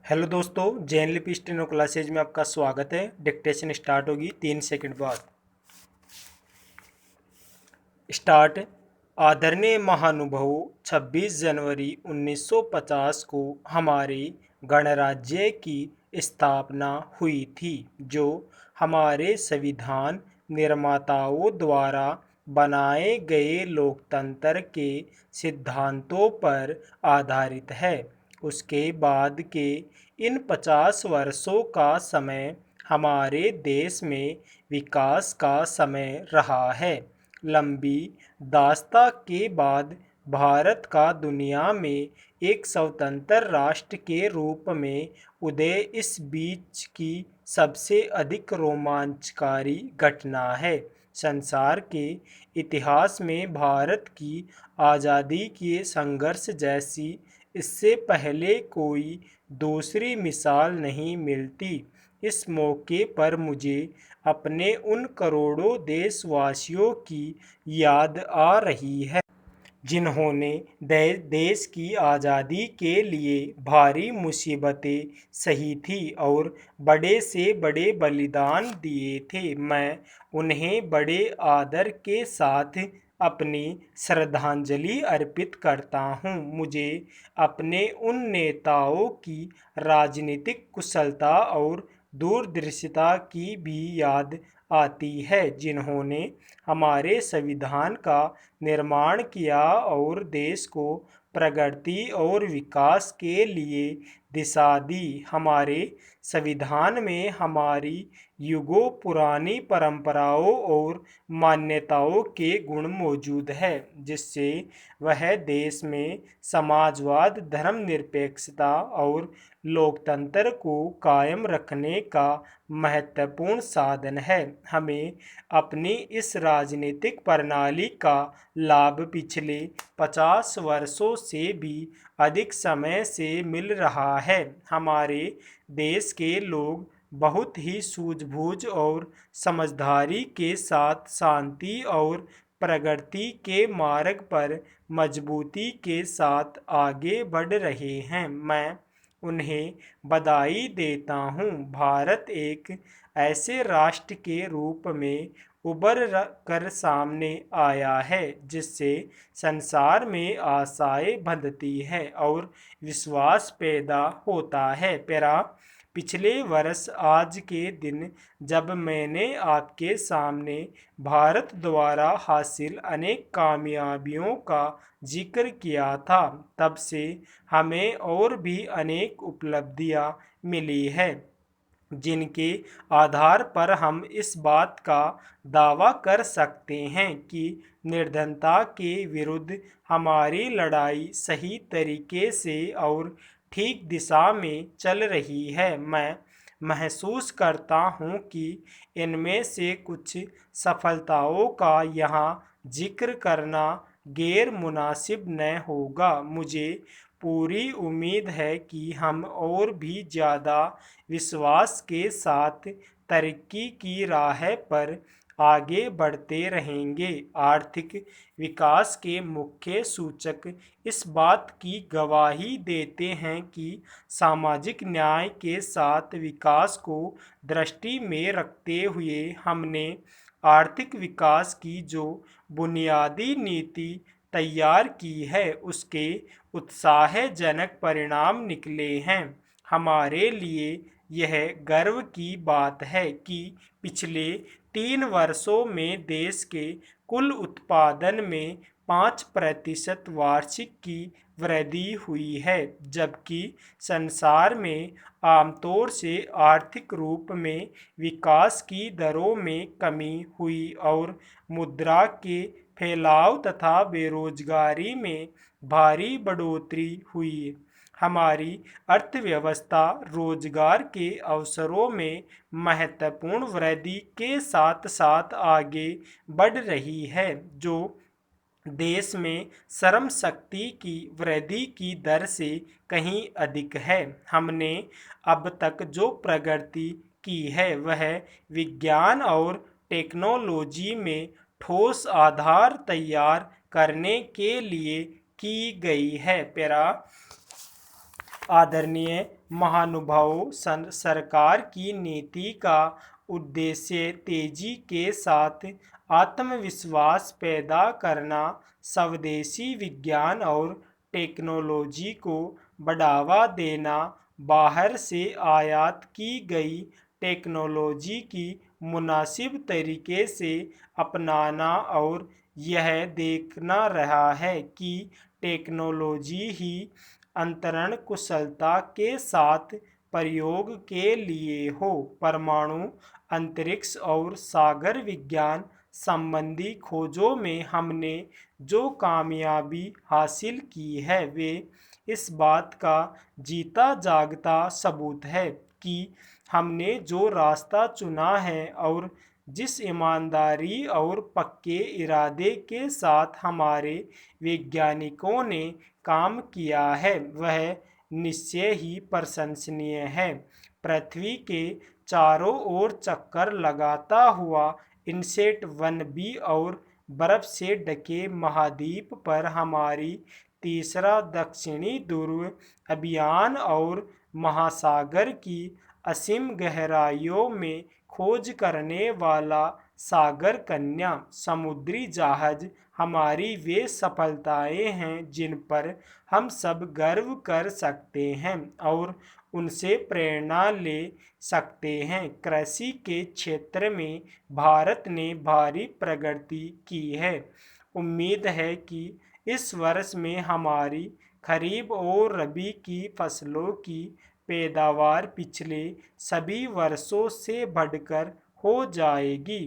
Hello दोस्तों, जैन लिपि steno classes में आपका स्वागत है। डिक्टेशन स्टार्ट होगी 3 सेकंड बाद। स्टार्ट। आदरणीय महानुभावों, 26 जनवरी 1950 को हमारे गणराज्य की स्थापना हुई थी, जो हमारे संविधान निर्माताओं द्वारा बनाए गए लोकतंत्र के सिद्धांतों पर आधारित है। उसके बाद के इन 50 वर्षों का समय हमारे देश में विकास का समय रहा है। लंबी दास्ता के बाद भारत का दुनिया में एक स्वतंत्र राष्ट्र के रूप में उदय इस बीच की सबसे अधिक रोमांचकारी घटना है। संसार के इतिहास में भारत की आज़ादी के संघर्ष जैसी इससे पहले कोई दूसरी मिसाल नहीं मिलती। इस मौके पर मुझे अपने उन करोड़ों देशवासियों की याद आ रही है जिन्होंने देश की आज़ादी के लिए भारी मुसीबतें सही थी और बड़े से बड़े बलिदान दिए थे। मैं उन्हें बड़े आदर के साथ अपनी श्रद्धांजलि अर्पित करता हूं। मुझे अपने उन नेताओं की राजनीतिक कुशलता और दूरदर्शिता की भी याद आती है जिन्होंने हमारे संविधान का निर्माण किया और देश को प्रगति और विकास के लिए दिशा दी। हमारे संविधान में हमारी युगों पुरानी परंपराओं और मान्यताओं के गुण मौजूद है, जिससे वह देश में समाजवाद, धर्मनिरपेक्षता और लोकतंत्र को कायम रखने का महत्वपूर्ण साधन है। हमें अपनी इस राजनीतिक प्रणाली का लाभ पिछले 50 वर्षों से भी अधिक समय से मिल रहा है। हमारे देश के लोग बहुत ही सूझबूझ और समझदारी के साथ शांति और प्रगति के मार्ग पर मजबूती के साथ आगे बढ़ रहे हैं। मैं उन्हें बधाई देता हूं। भारत एक ऐसे राष्ट्र के रूप में उभर कर सामने आया है जिससे संसार में आशाएं बंधती है और विश्वास पैदा होता है। पिछले वर्ष आज के दिन जब मैंने आपके सामने भारत द्वारा हासिल अनेक कामयाबियों का जिक्र किया था, तब से हमें और भी अनेक उपलब्धियां मिली है जिनके आधार पर हम इस बात का दावा कर सकते हैं कि निर्धनता के विरुद्ध हमारी लड़ाई सही तरीके से और ठीक दिशा में चल रही है। मैं महसूस करता हूँ कि इनमें से कुछ सफलताओं का यहाँ जिक्र करना गैर मुनासिब न होगा। मुझे पूरी उम्मीद है कि हम और भी ज़्यादा विश्वास के साथ तरक्की की राह पर आगे बढ़ते रहेंगे। आर्थिक विकास के मुख्य सूचक इस बात की गवाही देते हैं कि सामाजिक न्याय के साथ विकास को दृष्टि में रखते हुए हमने आर्थिक विकास की जो बुनियादी नीति तैयार की है, उसके उत्साहजनक परिणाम निकले हैं। हमारे लिए यह गर्व की बात है कि पिछले 3 वर्षों में देश के कुल उत्पादन में 5% वार्षिक की वृद्धि हुई है, जबकि संसार में आमतौर से आर्थिक रूप में विकास की दरों में कमी हुई और मुद्रा के फैलाव तथा बेरोजगारी में भारी बढ़ोतरी हुई। हमारी अर्थव्यवस्था रोजगार के अवसरों में महत्वपूर्ण वृद्धि के साथ साथ आगे बढ़ रही है, जो देश में श्रम शक्ति की वृद्धि की दर से कहीं अधिक है। हमने अब तक जो प्रगति की है वह विज्ञान और टेक्नोलॉजी में ठोस आधार तैयार करने के लिए की गई है। आदरणीय महानुभावों, सरकार की नीति का उद्देश्य तेजी के साथ आत्मविश्वास पैदा करना, स्वदेशी विज्ञान और टेक्नोलॉजी को बढ़ावा देना, बाहर से आयात की गई टेक्नोलॉजी की मुनासिब तरीके से अपनाना और यह देखना रहा है कि टेक्नोलॉजी ही अंतरण कुशलता के साथ प्रयोग के लिए हो। परमाणु, अंतरिक्ष और सागर विज्ञान संबंधी खोजों में हमने जो कामयाबी हासिल की है वे इस बात का जीता जागता सबूत है कि हमने जो रास्ता चुना है और जिस ईमानदारी और पक्के इरादे के साथ हमारे वैज्ञानिकों ने काम किया है वह निश्चय ही प्रशंसनीय है। पृथ्वी के चारों ओर चक्कर लगाता हुआ इनसेट 1B और बर्फ से ढके महाद्वीप पर हमारी तीसरा दक्षिणी ध्रुव अभियान और महासागर की असीम गहराइयों में खोज करने वाला सागर कन्या समुद्री जहाज हमारी वे सफलताएं हैं जिन पर हम सब गर्व कर सकते हैं और उनसे प्रेरणा ले सकते हैं। कृषि के क्षेत्र में भारत ने भारी प्रगति की है। उम्मीद है कि इस वर्ष में हमारी खरीफ और रबी की फसलों की पैदावार पिछले सभी वर्षों से बढ़कर हो जाएगी।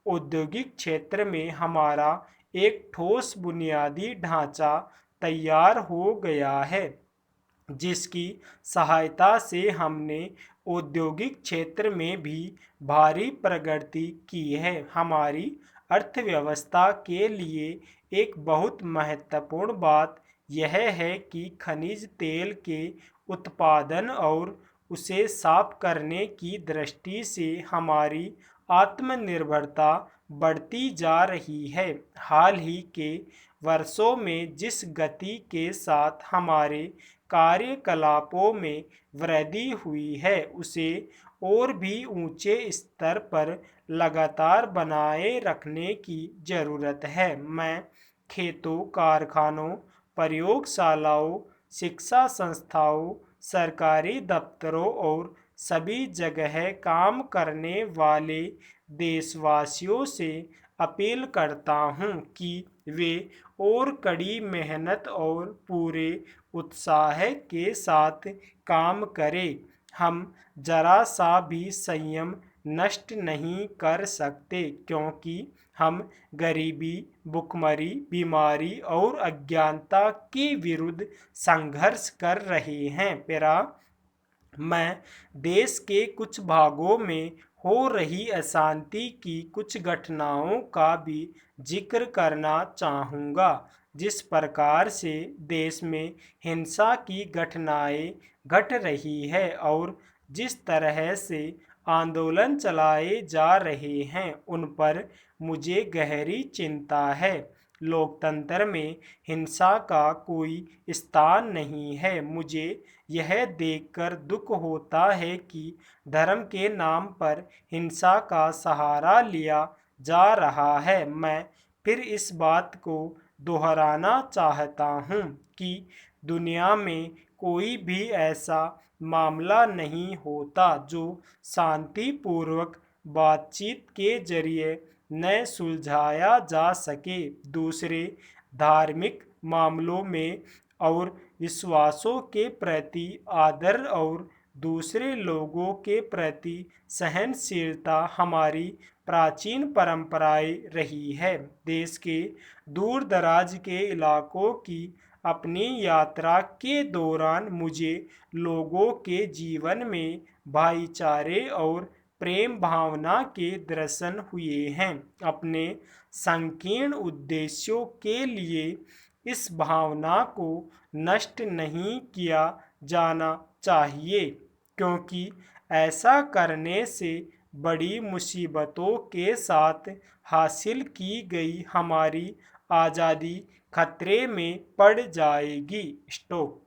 औद्योगिक क्षेत्र में हमारा एक ठोस बुनियादी ढांचा तैयार हो गया है जिसकी सहायता से हमने औद्योगिक क्षेत्र में भी भारी प्रगति की है। हमारी अर्थव्यवस्था के लिए एक बहुत महत्वपूर्ण बात यह है कि खनिज तेल के उत्पादन और उसे साफ करने की दृष्टि से हमारी आत्मनिर्भरता बढ़ती जा रही है। हाल ही के वर्षों में जिस गति के साथ हमारे कार्यकलापों में वृद्धि हुई है उसे और भी ऊंचे स्तर पर लगातार बनाए रखने की ज़रूरत है। मैं खेतों, कारखानों, प्रयोगशालाओं, शिक्षा संस्थाओं, सरकारी दफ्तरों और सभी जगह काम करने वाले देशवासियों से अपील करता हूं कि वे और कड़ी मेहनत और पूरे उत्साह के साथ काम करें। हम जरा सा भी संयम नष्ट नहीं कर सकते क्योंकि हम गरीबी, भुखमरी, बीमारी और अज्ञानता के विरुद्ध संघर्ष कर रहे हैं। मैं देश के कुछ भागों में हो रही अशांति की कुछ घटनाओं का भी जिक्र करना चाहूँगा। जिस प्रकार से देश में हिंसा की घटनाएं घट रही है और जिस तरह से आंदोलन चलाए जा रहे हैं उन पर मुझे गहरी चिंता है। लोकतंत्र में हिंसा का कोई स्थान नहीं है। मुझे यह देखकर दुख होता है कि धर्म के नाम पर हिंसा का सहारा लिया जा रहा है। मैं फिर इस बात को दोहराना चाहता हूँ कि दुनिया में कोई भी ऐसा मामला नहीं होता जो शांतिपूर्वक बातचीत के जरिए न सुलझाया जा सके। दूसरे धार्मिक मामलों में और विश्वासों के प्रति आदर और दूसरे लोगों के प्रति सहनशीलता हमारी प्राचीन परंपराएं रही है। देश के दूर दराज के इलाकों की अपनी यात्रा के दौरान मुझे लोगों के जीवन में भाईचारे और प्रेम भावना के दर्शन हुए हैं। अपने संकीर्ण उद्देश्यों के लिए इस भावना को नष्ट नहीं किया जाना चाहिए क्योंकि ऐसा करने से बड़ी मुसीबतों के साथ हासिल की गई हमारी आज़ादी खतरे में पड़ जाएगी। स्टॉप।